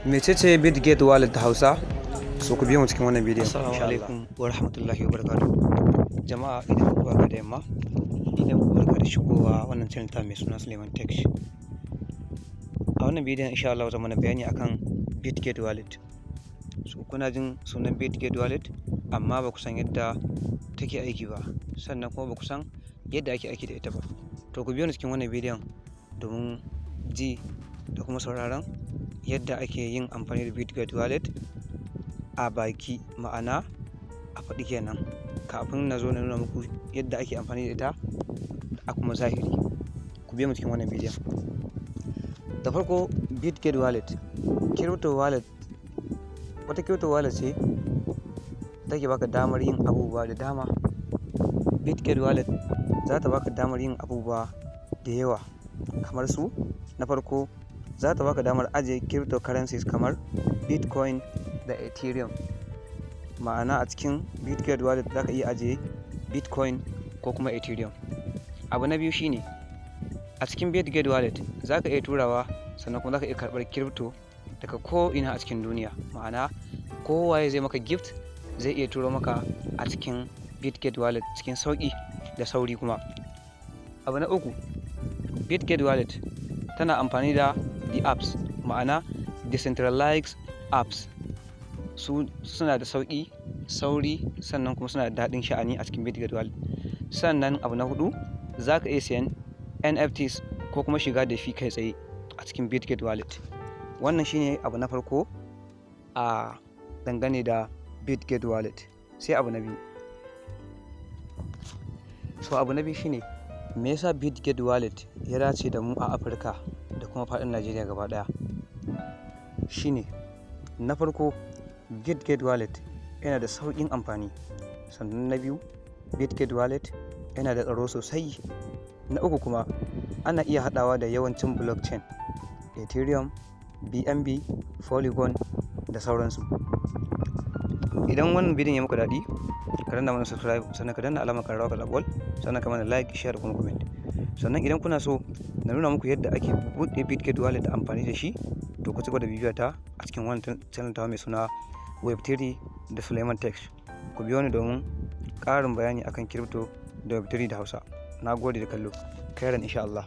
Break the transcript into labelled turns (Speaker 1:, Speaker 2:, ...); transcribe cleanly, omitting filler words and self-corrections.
Speaker 1: Mece ce Bitget wallet ta Hausa? So ku biyo mu cikin wannan bidiyon.
Speaker 2: Assalamu alaikum wa rahmatullahi wa barakatuh. Jama'a idan ku barka da yamma, idan ku barka da shigowa wannan channel ta mai suna Suleiman Tech. A wannan bidiyon insha Allah zan mana bayani akan Bitget wallet. So kuna jin sunan Bitget wallet amma ba ku san yadda take aiki ba, sannan kuma ba ku san yadda ake aiki da ita ba. To ku biyo ni cikin wannan bidiyon domin ji da kuma sauraron yadda ake yin amfani da Bitget wallet a baki, ma'ana a faɗi kenan, kafin na zo na nuna muku yadda ake amfani da ita a kuma zahiri. Ku biyo mu cikin wannan bidiyon. Da farko, Bitget wallet crypto wallet, wata crypto wallet ce take baka damar yin abubuwa da dama. Bitget wallet za ta baka damar yin abubuwa da yawa kamar su: na farko, za ta baka damar ajiye cryptocurrencies kamar Bitcoin da ethereum, ma'ana a cikin Bitget wallet za ka iya ajiye Bitcoin ko kuma ethereum. Abu na biyu shine, a cikin Bitget wallet za ka iya turawa, sannan kuma za ka iya karɓar crypto daga ko ina a cikin duniya, ma'ana kowaye zai maka gift zai iya turo maka a cikin Bitget wallet cikin sauƙi da sauri kuma. Abu na uku, Bitget wallet tana amfani da the apps, ma'ana decentralized apps. Suna da sauƙi, sauri, sannan kuma suna da daɗin sha'ani a cikin Bitget wallet. Sannan abu na hudu, za ka iya siyan NFTs ko kuma shiga da shi kai tsaye a cikin Bitget wallet. Wannan shine abu na farko a dangane da Bitget wallet. Sai abu na biyu. Abu na biyu shine, me yasa Bitget wallet ya dace da mu a Afirka da kuma faɗin Najeriya gaba ɗaya? Shine, na farko, Bitget wallet yana da sauƙin amfani. Sannan na biyu, Bitget wallet yana da tsaro sosai. Na uku kuma, ana iya haɗawa da yawancin blockchain, ethereum, BNB, Polygon da sauransu. Idan wannan bidiyon ya muku daɗi, ka danna mana subscribe, sannan ka danna alamar ƙararrawa ka zaɓi all, sannan ka mana like, share da kuma comment. Sannan idan kuna so na nuna muku yadda ake buɗe Bitget wallet da amfani da shi, to ku ci gaba da bibiyar ta a cikin wannan channel ta mai suna WEB3 da Suleiman Tech. Ku biyo ni domin ƙarin bayani akan crypto da WEB3 da Hausa. Na gode da kallo. Khairan insha Allah.